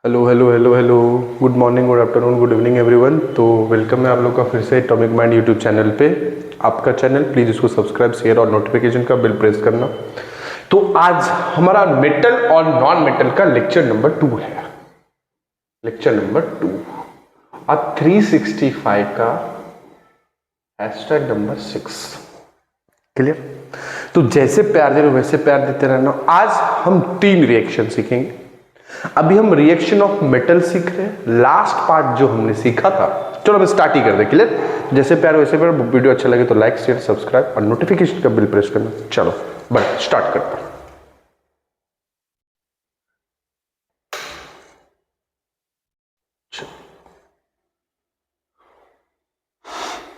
Hello hello hello hello, good morning, good afternoon, good evening everyone. तो welcome है आप लोग का फिर से एटॉमिक माइंड यूट्यूब चैनल पे। आपका चैनल, प्लीज़ इसको सब्सक्राइब, शेयर और नोटिफिकेशन का बेल प्रेस करना। तो आज हमारा मेटल और नॉन मेटल का लेक्चर नंबर 2 है। लेक्चर नंबर 2 और 365 का हैशटैग नंबर 6। क्लियर? तो जैसे प्यार दे रहे हो वैसे प्यार देते रहना। आज हम 3 रिएक्शन सीखेंगे। अभी हम रिएक्शन ऑफ मेटल सीख रहे हैं। लास्ट पार्ट जो हमने सीखा था, चलो अब स्टार्ट ही कर दे। क्लियर? जैसे प्यार वैसे प्यार। वीडियो अच्छा लगे तो लाइक, शेयर, सब्सक्राइब और नोटिफिकेशन का बेल प्रेस करना। चलो बस स्टार्ट करते हैं।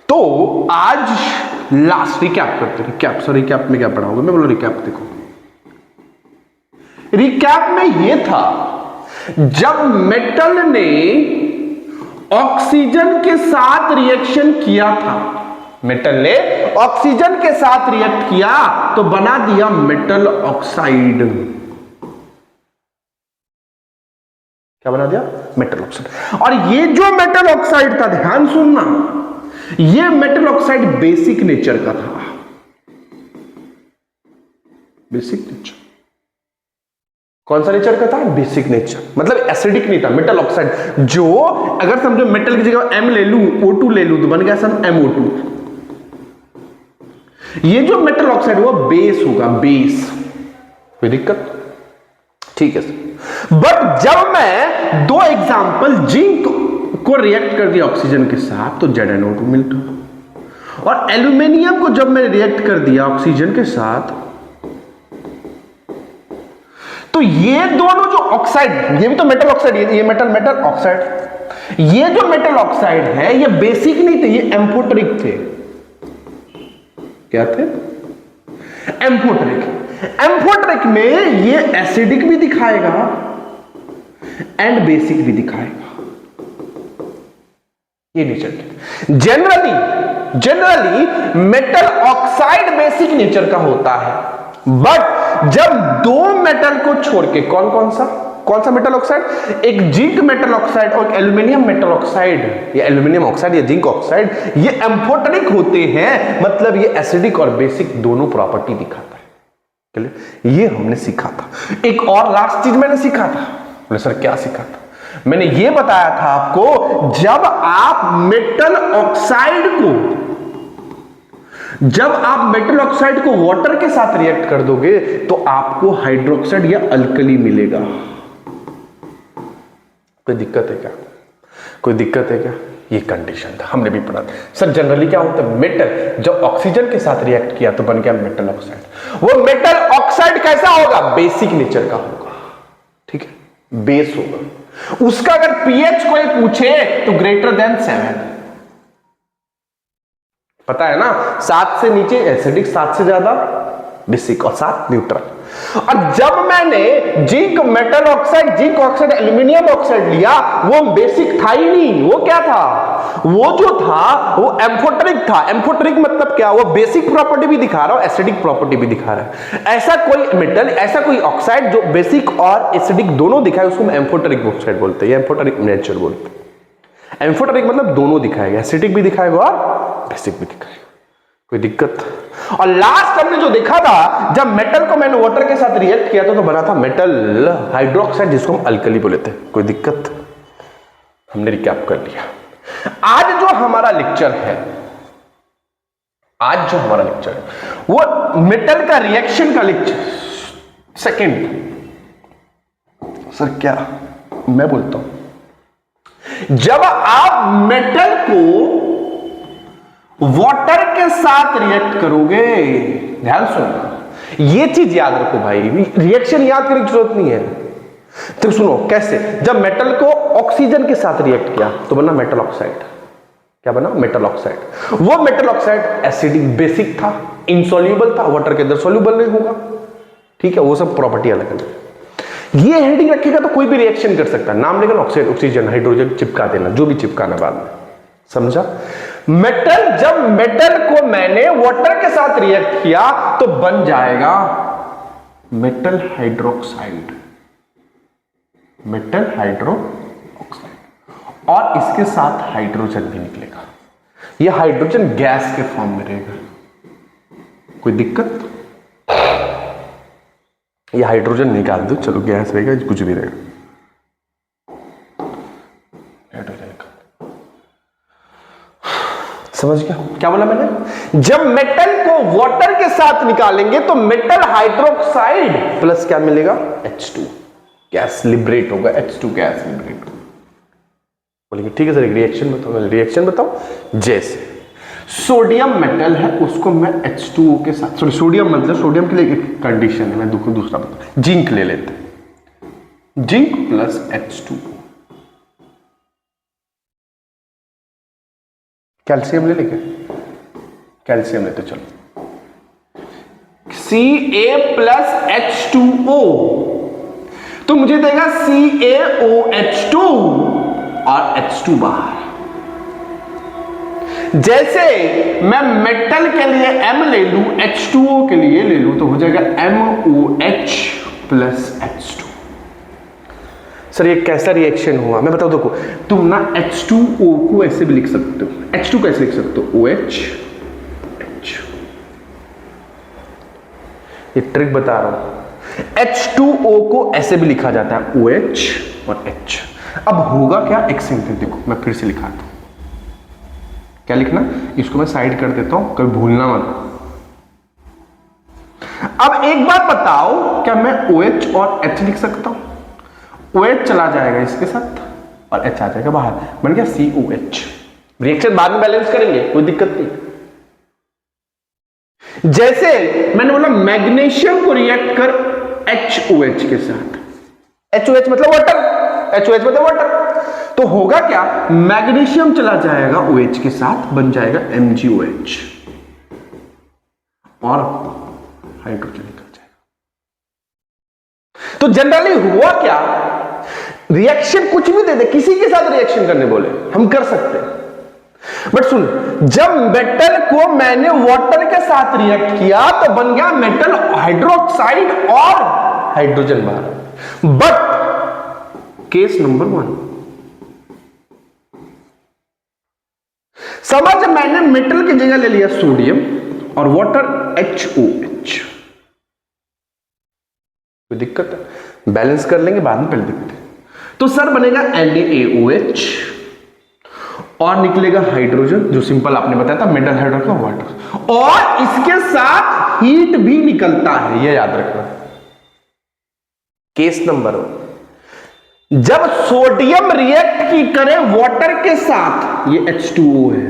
तो आज लास्ट रिकैप करते हैं। रिकैप में क्या पढ़ाऊंगा मैं? बोलो रिकैप। देखो, रिकैप में यह था जब मेटल ने ऑक्सीजन के साथ रिएक्शन किया था, मेटल ने ऑक्सीजन के साथ रिएक्ट किया तो बना दिया मेटल ऑक्साइड। क्या बना दिया? Metal oxide. और ये जो मेटल ऑक्साइड था, ध्यान सुनना, ये मेटल ऑक्साइड बेसिक नेचर का था। बेसिक नेचर कौन सा नेचर का था? बेसिक नेचर, मतलब एसिडिक नहीं था। मेटल ऑक्साइड जो, अगर समझो मेटल की जगह M ले लूं, O2 ले लूं, तो बन गया सर MO2। ये जो मेटल ऑक्साइड हुआ बेस होगा, बेस। कोई दिक्कत? ठीक है सर। बट जब मैं 2 एग्जांपल जिंक को रिएक्ट कर दिया ऑक्सीजन के साथ तो ZnO2 मिलता, और एल्यूमिनियम को जब मैंने रिएक्ट कर दिया ऑक्सीजन के साथ तो ये दोनों जो ऑक्साइड, ये भी तो मेटल ऑक्साइड, ये मेटल ऑक्साइड, ये जो मेटल ऑक्साइड है ये बेसिक नहीं थे, ये एम्फोटेरिक थे। क्या थे? एम्फोटेरिक। एम्फोटेरिक में ये एसिडिक भी दिखाएगा एंड बेसिक भी दिखाएगा। ये nature generally metal oxide basic nature का होता है। बट जब 2 मेटल को छोड़ के, कौन सा मेटल ऑक्साइड? एक जिंक मेटल ऑक्साइड और एल्यूमिनियम मेटल ऑक्साइड, ये एल्यूमिनियम ऑक्साइड या जिंक ऑक्साइड, ये एम्फोटेरिक होते हैं, मतलब ये एसिडिक और बेसिक दोनों प्रॉपर्टी दिखाता है। ये हमने सीखा था। एक और लास्ट चीज मैंने सीखा था। बोले सर क्या सीखा था? मैंने ये बताया था आपको, जब आप मेटल ऑक्साइड को वाटर के साथ रिएक्ट कर दोगे तो आपको हाइड्रोक्साइड या अल्कली मिलेगा। कोई दिक्कत है क्या? कोई दिक्कत है क्या? ये कंडीशन था, हमने भी पढ़ा था। सर जनरली क्या होता है? मेटल जब ऑक्सीजन के साथ रिएक्ट किया तो बन गया मेटल ऑक्साइड। वो मेटल ऑक्साइड कैसा होगा? बेसिक नेचर का होगा। ठीक है, बेस होगा। उसका अगर पीएच कोई पूछे तो ग्रेटर देन 7। पता है ना? 7 से नीचे एसिडिक, 7 से ज्यादा बेसिक और 7 न्यूट्रल। और जब मैंने जिंक ऑक्साइड एल्यूमिनियम ऑक्साइड लिया, वो बेसिक था ही नहीं। वो क्या था? वो जो था वो एम्फोटेरिक था। एम्फोटेरिक मतलब क्या? वो बेसिक प्रॉपर्टी भी दिखा रहा है, एसिडिक प्रॉपर्टी भी दिखा रहा है। ऐसा कोई मेटल, ऐसा कोई ऑक्साइड जो बेसिक और एसिडिक दोनों दिखाए, उसको हम एम्फोटेरिक ऑक्साइड बोलते हैं, एम्फोटेरिक नेचर बोलते हैं। एम्फोटेरिक मतलब दोनों दिखाएगा, एसिडिक भी दिखाएगा और बेसिक भी दिखाएगा। कोई दिक्कत? और लास्ट हमने जो देखा था, जब मेटल को मैंने वाटर के साथ रिएक्ट किया था तो बना था मेटल हाइड्रोक्साइड, जिसको हम अल्कली बोले थे। कोई दिक्कत? हमने रिकैप कर लिया। आज जो हमारा लेक्चर है, वो मेटल का रिएक्शन का लेक्चर। सेकंड सर क्या मैं बोलता हूं, जब आप मेटल को वाटर के साथ रिएक्ट करोगे, ध्यान सुनो, ये चीज याद रखो भाई, रिएक्शन याद करने की जरूरत नहीं है। तो सुनो कैसे, जब मेटल को ऑक्सीजन के साथ रिएक्ट किया तो बना मेटल ऑक्साइड। क्या बना? Metal oxide. वो मेटल ऑक्साइड एसिडिक बेसिक था, इनसॉल्युबल था, वाटर के अंदर सॉल्युबल नहीं होगा। ठीक है, वो सब प्रॉपर्टी अलग अलग। ये हेडिंग रखेगा तो कोई भी रिएक्शन कर सकता है। नाम लेकर ऑक्सीजन हाइड्रोजन चिपका देना, जो भी चिपकाना बाद में। समझा? जब मेटल को मैंने वाटर के साथ रिएक्ट किया तो बन जाएगा मेटल हाइड्रोक्साइड। मेटल हाइड्रोक्साइड और इसके साथ हाइड्रोजन भी निकलेगा। यह हाइड्रोजन गैस के फॉर्म में रहेगा। कोई दिक्कत? यह हाइड्रोजन निकाल दो, चलो गैस रहेगा, कुछ भी रहेगा। समझ गया क्या बोला मैंने? जब मेटल को वाटर के साथ निकालेंगे तो मेटल हाइड्रोक्साइड प्लस क्या मिलेगा? H2 गैस लिबरेट होगा, H2 गैस लिबरेट होगा। बोलेंगे ठीक है सर, एक रिएक्शन बताओ। रिएक्शन बताओ। जैसे सोडियम मेटल है, उसको मैं H2O के साथ, सॉरी सोडियम मतलब सोडियम के लिए एक कंडीशन है, मैं दूसरा बता, जिंक ले लेते हैं, जिंक प्लस H2O। कैल्शियम ले लेंगे, कैल्शियम लेते चलो, Ca प्लस H2O तो मुझे देगा CaOH2 और H2 बाहर। जैसे मैं मेटल के लिए M ले लूं, H2O के लिए ले लूं, तो हो जाएगा MOH प्लस H2। सर ये कैसा रिएक्शन हुआ? मैं बताऊं, देखो तुम ना H2O को ऐसे भी लिख सकते हो, H2 कैसे लिख सकते हो? OH H। ये ट्रिक बता रहा हूं। H2O को ऐसे भी लिखा जाता है, OH और H। अब होगा क्या? एक सेंटेंस देखो, मैं फिर से लिखा था, क्या लिखना? इसको मैं साइड कर देता हूं, कभी भूलना मत। अब एक बात बताओ, क्या मैं OH और H लिख सकता हूं? OH चला जाएगा इसके साथ और H आ जाएगा बाहर, बन गया COH। रिएक्शन बाद में बैलेंस करेंगे, कोई दिक्कत नहीं। जैसे मैंने बोला मैग्नीशियम को रिएक्ट कर HOH के साथ, HOH मतलब वाटर, HOH मतलब वाटर, तो होगा क्या? मैग्नीशियम चला जाएगा OH के साथ, बन जाएगा MgOH और हाइड्रोजन निकल जाएगा। तो जनरली हुआ क्या? रिएक्शन कुछ भी दे दे, किसी के साथ रिएक्शन करने बोले हम कर सकते हैं, बट सुन, जब मेटल को मैंने वाटर के साथ रिएक्ट किया तो बन गया मेटल हाइड्रोक्साइड और हाइड्रोजन बाहर। बट केस नंबर 1, समझ मैंने मेटल की जगह ले लिया सोडियम और वाटर HOH, कोई दिक्कत है? बैलेंस कर लेंगे बाद में, पहले देखते हैं। तो सर बनेगा NaOH और निकलेगा हाइड्रोजन, जो सिंपल आपने बताया था, मेटल हाइड्रोजन वाटर, और इसके साथ हीट भी निकलता है, यह याद रखना। केस नंबर 1, जब सोडियम रिएक्ट की करे वाटर के साथ, ये H2O है,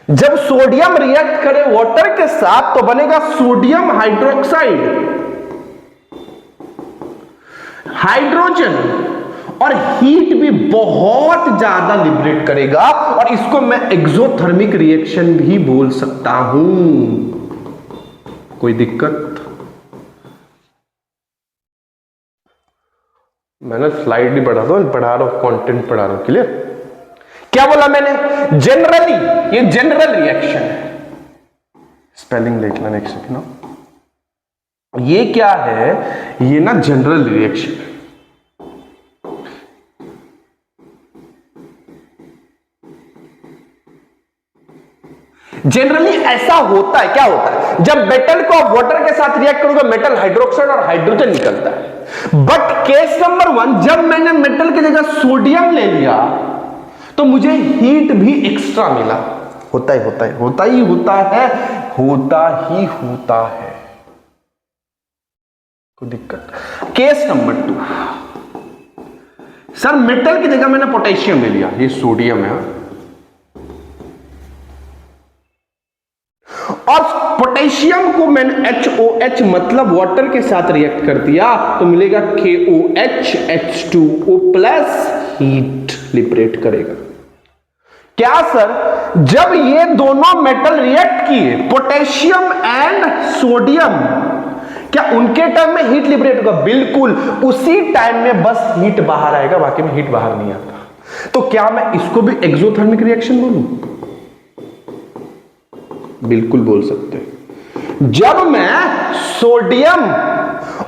जब सोडियम रिएक्ट करे वाटर के साथ तो बनेगा सोडियम हाइड्रोक्साइड, हाइड्रोजन, और हीट भी बहुत ज्यादा लिबरेट करेगा, और इसको मैं एक्सोथर्मिक रिएक्शन भी बोल सकता हूं। कोई दिक्कत? मैंने स्लाइड नहीं पढ़ा था, पढ़ा रहा हूं, कंटेंट पढ़ा रहा हूं, क्लियर? क्या बोला मैंने? जनरली ये जनरल रिएक्शन है, स्पेलिंग देख लेना नेक्स्ट ना, ये क्या है? ये ना जनरल रिएक्शन है। जनरली ऐसा होता है, क्या होता है? जब मेटल को आप वाटर के साथ रिएक्ट करोगे, मेटल हाइड्रोक्साइड और हाइड्रोजन निकलता है। बट केस नंबर 1, जब मैंने मेटल की जगह सोडियम ले लिया तो मुझे हीट भी एक्स्ट्रा मिला। होता ही होता है, होता ही होता है, होता ही होता है, कोई दिक्कत? केस नंबर 2, सर मेटल की जगह मैंने पोटेशियम ले लिया, ये सोडियम है, और पोटेशियम को मैंने HOH मतलब वाटर के साथ रिएक्ट कर दिया तो मिलेगा KOH H2O plus, heat liberate करेगा। क्या सर, जब ये दोनों मेटल रिएक्ट किए, पोटेशियम एंड सोडियम, क्या उनके टाइम में हीट लिबरेट होगा? बिल्कुल उसी टाइम में, बस हीट बाहर आएगा, बाकी में हीट बाहर नहीं आता। तो क्या मैं इसको भी एक्सोथर्मिक रिएक्शन बोलूं? बिल्कुल बोल सकते हैं। जब मैं सोडियम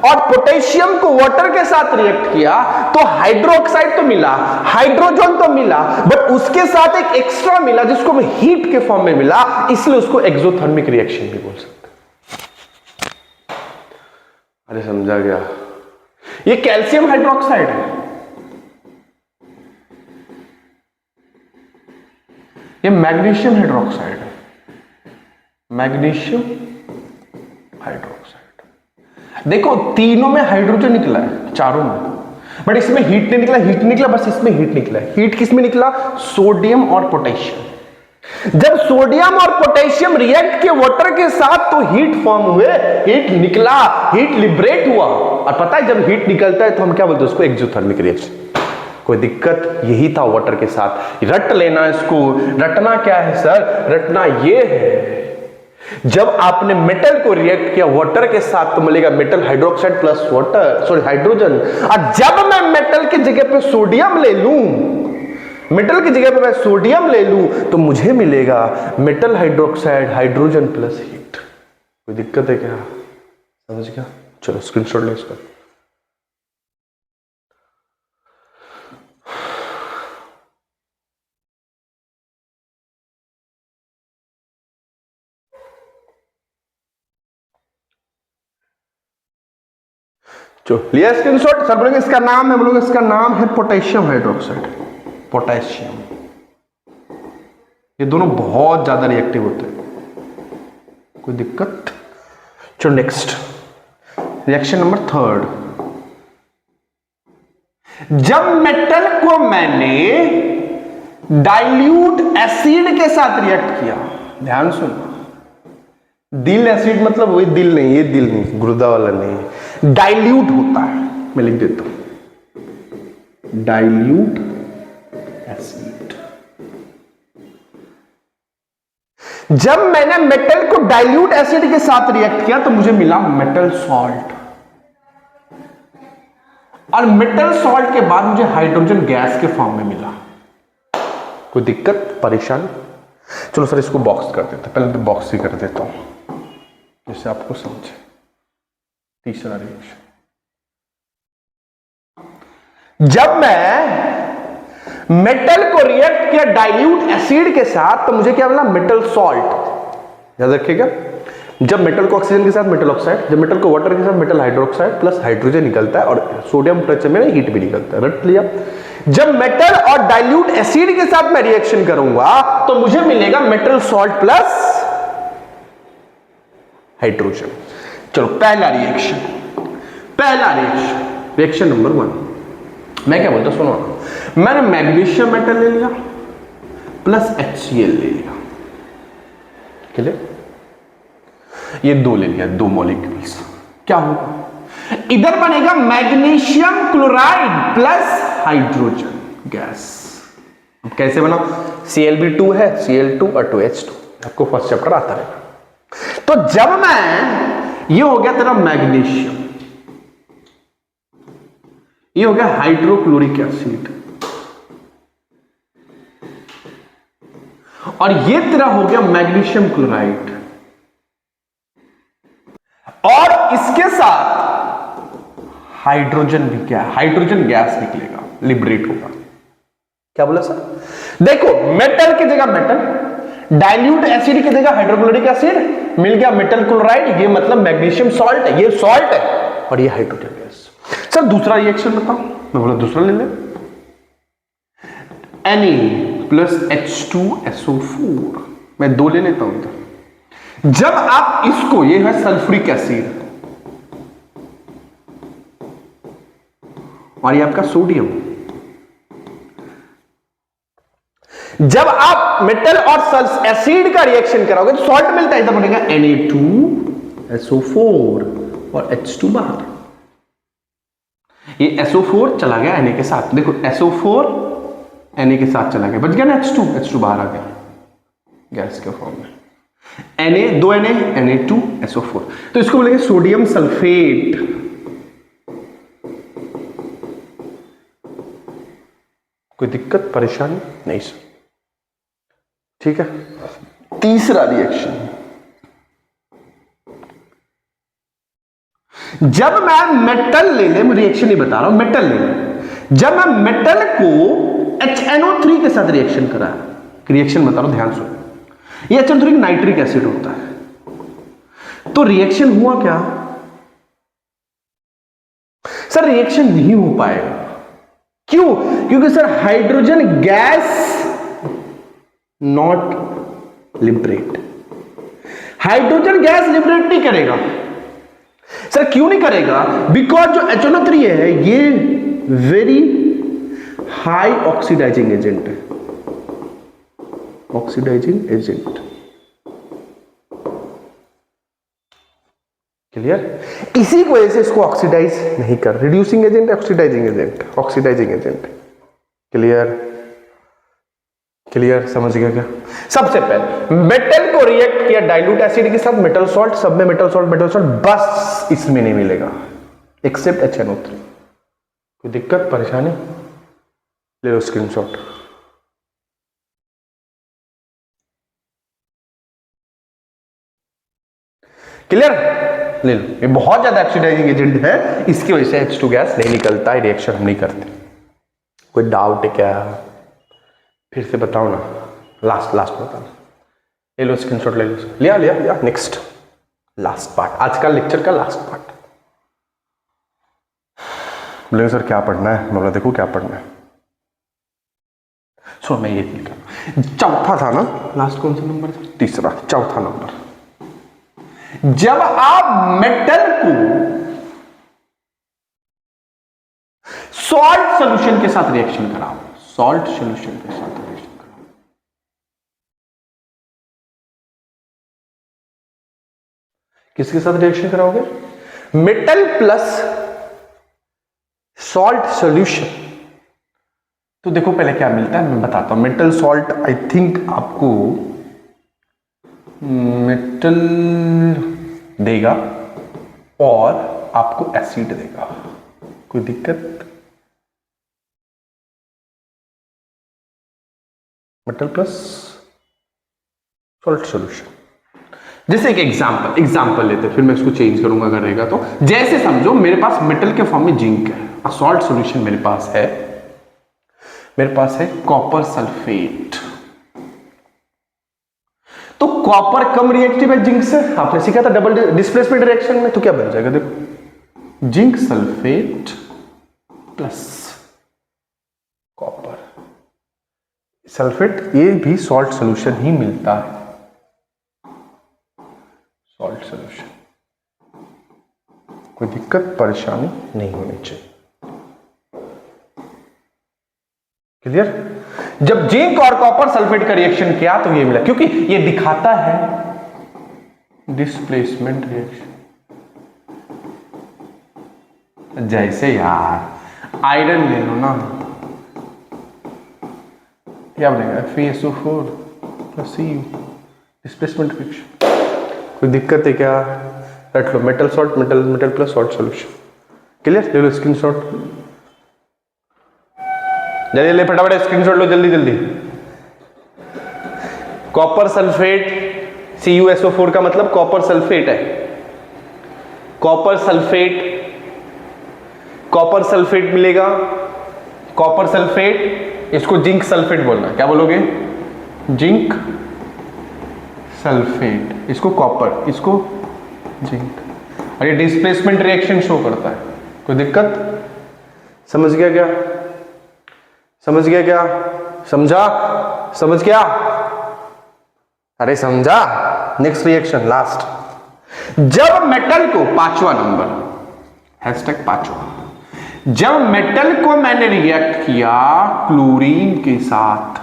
और पोटेशियम को वाटर के साथ रिएक्ट किया तो हाइड्रोक्साइड तो मिला, हाइड्रोजन तो मिला, बट उसके साथ एक एक्स्ट्रा मिला जिसको मैं हीट के फॉर्म में मिला, इसलिए उसको एक्सोथर्मिक रिएक्शन भी बोल सकते हैं। अरे समझा गया? ये कैल्शियम हाइड्रोक्साइड है, ये मैग्नीशियम हाइड्रोक्साइड है, मैग्नीशियम हाइड्रोक्साइड। देखो तीनों में हाइड्रोजन निकला है, चारों में, बट इसमें हीट नहीं निकला, हीट निकला बस, इसमें हीट निकला है। हीट किस में निकला? सोडियम और पोटेशियम। जब सोडियम और पोटेशियम रिएक्ट किए वाटर के साथ तो हीट फॉर्म हुए, हीट निकला, हीट लिबरेट हुआ। और पता है जब हीट निकलता है तो हम क्या बोलते हैं उसको? Exothermic reaction. कोई दिक्कत? यही था वाटर के साथ। रट लेना इसको। रटना क्या है सर? रटना ये है जब आपने मेटल को रिएक्ट किया वाटर के साथ तो मिलेगा metal hydroxide plus water, sorry hydrogen. और जब मैं मेटल की जगह पे सोडियम ले लूं, मेटल की जगह पे मैं सोडियम ले लूं तो मुझे मिलेगा metal hydroxide hydrogen plus heat. कोई दिक्कत है क्या? समझ गया? चलो स्क्रीनशॉट ले इसका। जो लिया स्क्रीनशॉट? सर बोलेंगे इसका नाम है, बोलोगे इसका नाम है पोटेशियम हाइड्रोक्साइड, पोटेशियम। ये दोनों बहुत ज्यादा रिएक्टिव होते हैं। कोई दिक्कत? चलो नेक्स्ट रिएक्शन नंबर 3। जब मेटल को मैंने डाइल्यूट एसिड के साथ रिएक्ट किया, ध्यान सुनो, दिल एसिड मतलब वही दिल नहीं, ये दिल नहीं, गुर्दा वाला नहीं, डाइल्यूट होता है। मैं लिख देता हूं डाइल्यूट एसिड। जब मैंने मेटल को डाइल्यूट एसिड के साथ रिएक्ट किया तो मुझे मिला मेटल सॉल्ट, और मेटल सॉल्ट के बाद मुझे हाइड्रोजन गैस के फॉर्म में मिला। कोई दिक्कत परेशानी? चलो सर इसको बॉक्स कर देते, पहले तो बॉक्स ही कर देता हूं जिससे आपको समझे। तीसरा रिएक्शन, जब मैं मेटल को रिएक्ट किया डाइल्यूट एसिड के साथ तो मुझे क्या मिला? Metal salt. याद रखिएगा, जब मेटल को ऑक्सीजन के साथ मेटल ऑक्साइड, जब मेटल को वाटर के साथ मेटल हाइड्रोक्साइड प्लस हाइड्रोजन निकलता है, और सोडियम टच में हीट भी निकलता है। रट लिया? जब मेटल और डाइल्यूट एसिड के साथ मैं रिएक्शन करूंगा तो मुझे मिलेगा मेटल सॉल्ट प्लस हाइड्रोजन। चलो पहला रिएक्शन, रिएक्शन नंबर 1। मैं क्या बोलता सुनो, मैंने मैग्नीशियम मेटल ले लिया प्लस HCl ले लिया, क्लियर? ये दो ले लिया, दो मॉलिक्यूल्स। क्या होगा? इधर बनेगा magnesium chloride plus hydrogen gas. अब कैसे बना? Clb2 है, Cl2 और 2H2, आपको फर्स्ट चैप्टर आता रहेगा। तो जब मैं, ये हो गया तेरा मैग्नीशियम, ये हो गया हाइड्रोक्लोरिक एसिड, और ये तेरा हो गया मैग्नीशियम क्लोराइड, और इसके साथ हाइड्रोजन भी, क्या हाइड्रोजन गैस निकलेगा, लिबरेट होगा। क्या बोला सर? देखो मेटल की जगह मेटल, डाइल्यूट एसिड की जगह हाइड्रोक्लोरिक एसिड, मिल गया मेटल क्लोराइड, ये मतलब मैग्नीशियम सॉल्ट है, ये सॉल्ट है, और ये हाइड्रोजन गैस। सर दूसरा रिएक्शन बताओ। मैं बोला दूसरा ले ले, Na प्लस H2SO4, मैं दो ले लेता हूं इधर। जब आप इसको, ये है सल्फ्यूरिक एसिड और ये आपका सोडियम, जब आप मेटल और एसिड का रिएक्शन कराओगे तो सॉल्ट मिलता है, इधर बनेगा Na2SO4 और H2 बाहर। ये SO4 चला गया Na के साथ, देखो SO4 Na के साथ चला गया, बच गया ना H2 बाहर आ गया गैस के फॉर्म में। Na, दो Na, Na2SO4, तो इसको बोलेंगे सोडियम सल्फेट। कोई दिक्कत परेशानी नहीं सर? ठीक है। तीसरा रिएक्शन, जब मैं मेटल ले ले, मैं रिएक्शन नहीं बता रहा हूं, मेटल ले ले, जब मैं मेटल को HNO3 के साथ रिएक्शन करा, रिएक्शन बता रहा हूं, ध्यान सुनो, ये HNO3 नाइट्रिक एसिड होता है, तो रिएक्शन हुआ क्या सर? रिएक्शन नहीं हो पाएगा। क्यों? क्योंकि sir hydrogen gas not liberate, hydrogen gas liberate नहीं करेगा। सर क्यों नहीं करेगा? बिकॉज जो HNO3 है ये वेरी हाई ऑक्सीडाइजिंग एजेंट है, ऑक्सीडाइजिंग एजेंट, क्लियर? इसी की वजह से इसको ऑक्सीडाइज नहीं कर, reducing agent, oxidizing agent, oxidizing agent, clear? Clear? समझ गया क्या? सबसे पहले मेटल को रिएक्ट किया डाइल्यूट एसिड के साथ, मेटल सॉल्ट, सब में मेटल सॉल्ट, मेटल सॉल्ट, बस इसमें नहीं मिलेगा एक्सेप्ट HNO3। कोई दिक्कत परेशानी? ले लो स्क्रीनशॉट। क्लियर? ले लो, ये बहुत ज्यादा ऑक्सीडाइजिंग एजेंट है, इसकी वजह से H2 गैस नहीं निकलता है, रिएक्शन हम नहीं करते। कोई डाउट है क्या? फिर से बताओ ना, लास्ट बताना। ले लो स्क्रीनशॉट, ले लो, लिया। नेक्स्ट लास्ट पार्ट, आज का लेक्चर का लास्ट पार्ट। बोले सर क्या पढ़ना है? मैं बोला देखो क्या पढ़ना है, सो मैं ये लिखा, चौथा था ना, लास्ट कौन सा नंबर था? तीसरा, चौथा नंबर। जब आप मेटल को सॉल्ट सॉल्यूशन के साथ रिएक्शन कराओ, सॉल्ट सॉल्यूशन के साथ रिएक्शन कराओ, किसके साथ रिएक्शन कराओगे? Metal plus salt solution. तो देखो पहले क्या मिलता है मैं बताता हूं। मेटल सॉल्ट, आई थिंक आपको मेटल देगा और आपको एसिड देगा, कोई दिक्कत? Metal plus salt solution. जैसे एक एग्जांपल लेते हैं, फिर मैं इसको चेंज करूंगा अगर रहेगा तो। जैसे समझो मेरे पास मेटल के फॉर्म में जिंक है और सॉल्ट सॉल्यूशन मेरे पास है कॉपर सल्फेट। तो कॉपर कम रिएक्टिव है जिंक से, आपने सीखा था डबल डिस्प्लेसमेंट रिएक्शन में, तो क्या बन जाएगा देखो, zinc sulphate plus copper sulphate, ये भी सॉल्ट सॉल्यूशन ही मिलता है, सॉल्ट सॉल्यूशन, कोई दिक्कत परेशानी नहीं होनी चाहिए। क्लियर? जब जिंक और कॉपर सल्फेट का रिएक्शन किया तो ये मिला, क्योंकि ये दिखाता है डिस्प्लेसमेंट रिएक्शन। जैसे यार आयरन ले लो ना, क्या बनेगा? FeSO4 plus Cu, displacement reaction. कोई दिक्कत है क्या? रट लो, metal salt, metal plus salt solution. Clear? ले लो स्क्रीनशॉट, जल्दी फटाफट स्क्रीनशॉट लो, जल्दी। कॉपर सल्फेट CuSO4 का मतलब कॉपर सल्फेट है, कॉपर सल्फेट मिलेगा, कॉपर सल्फेट, इसको जिंक सल्फेट बोलना, क्या बोलोगे? जिंक सल्फेट, इसको कॉपर, इसको जिंक, और ये डिस्प्लेसमेंट रिएक्शन शो करता है। कोई दिक्कत? समझ गया क्या? समझ गया? अरे समझा? Next reaction, last. जब मेटल को, पांचवा नंबर, #5वां, जब मेटल को मैंने रिएक्ट किया क्लोरीन के साथ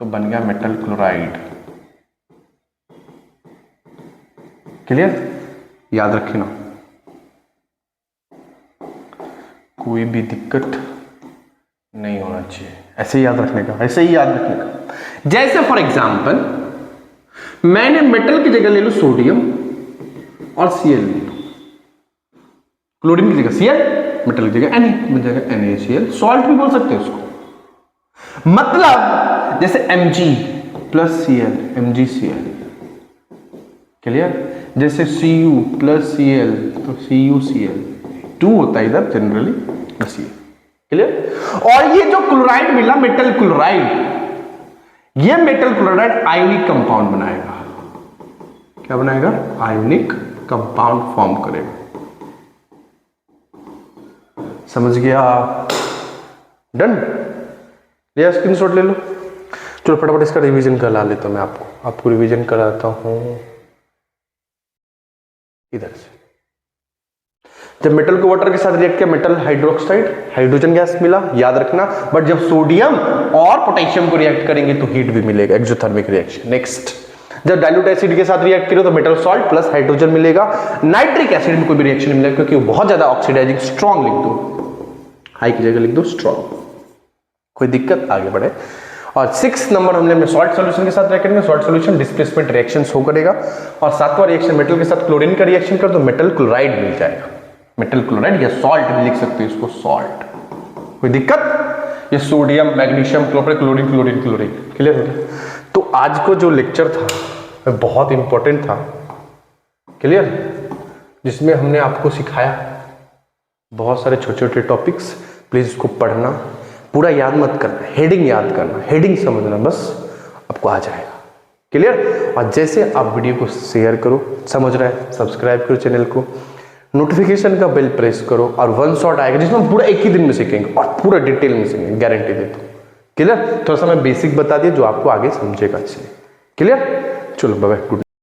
तो बन गया मेटल क्लोराइड। क्लियर? याद रखना, कोई भी दिक्कत नहीं होना चाहिए, ऐसे ही याद रखने का। जैसे फॉर एग्जांपल मैंने मेटल की जगह ले लो सोडियम और Cl ले लो, क्लोरीन की जगह Cl, मेटल की जगह Na, बन जाएगा NaCl। सॉल्ट भी बोल सकते हैं उसको, मतलब जैसे Mg plus Cl, MgCl। Clear? जैसे Cu प्लस Cl तो CuCl2 होता है इधर जनरली बस ये क्लियर। और ये जो क्लोराइड मिला मेटल क्लोराइड, ये मेटल क्लोराइड आयोनिक कंपाउंड बनाएगा। क्या बनाएगा? आयोनिक कंपाउंड फॉर्म करेगा। समझ गया? डन? लिया स्क्रीनशॉट ले लो। चलो फटाफट इसका रिवीजन करा लेता हूं मैं आपको रिवीजन कराता हूं इधर से। जब मेटल को वाटर के साथ रिएक्ट किया, मेटल हाइड्रोक्साइड हाइड्रोजन गैस मिला, याद रखना। बट जब सोडियम और पोटेशियम को रिएक्ट करेंगे तो हीट भी मिलेगा, एक्सोथर्मिक रिएक्शन। नेक्स्ट, जब डाइल्यूट एसिड के साथ रिएक्ट करो तो मेटल सॉल्ट प्लस हाइड्रोजन मिलेगा। नाइट्रिक एसिड में कोई भी रिएक्शन नहीं मिलेगा क्योंकि वो बहुत ज्यादा ऑक्सीडाइजिंग। स्ट्रॉन्ग लिख दो, हाई की जगह लिख दो स्ट्रॉन्ग, कोई दिक्कत? आगे बढ़े। और 6 नंबर हमने सॉल्ट सॉल्यूशन के साथ रिएक्ट करेंगे, salt solution displacement reaction show करेगा। और 7वां रिएक्शन मेटल के साथ क्लोरीन का रिएक्शन कर तो मेटल क्लोराइड मिल जाएगा। मेटल क्लोराइड या सॉल्ट भी लिख सकते हो इसको, सॉल्ट, कोई दिक्कत? ये sodium magnesium chloride chlorine chlorine chlorine, clear हो गया? तो आज को जो लेक्चर था वह बहुत इंपॉर्टेंट था, क्लियर, जिसमें हमने आपको सिखाया बहुत सारे छोटे छोटे टॉपिक्स। प्लीज इसको पढ़ना, पूरा याद मत करना, हेडिंग याद करना, हेडिंग समझना, बस आपको आ जाएगा, क्लियर। और जैसे आप वीडियो को शेयर करो, समझ रहे हैं, सब्सक्राइब करो चैनल को, नोटिफिकेशन का बेल प्रेस करो, और वन शॉट आएगा जिसमें हम पूरा एक ही दिन में सीखेंगे और पूरा डिटेल में सीखेंगे, गारंटी देता हूं, क्लियर। थोड़ा सा मैं बेसिक बता दिया जो आपको आगे समझेगा अच्छे, क्लियर। चलो बाय बाय, गुड।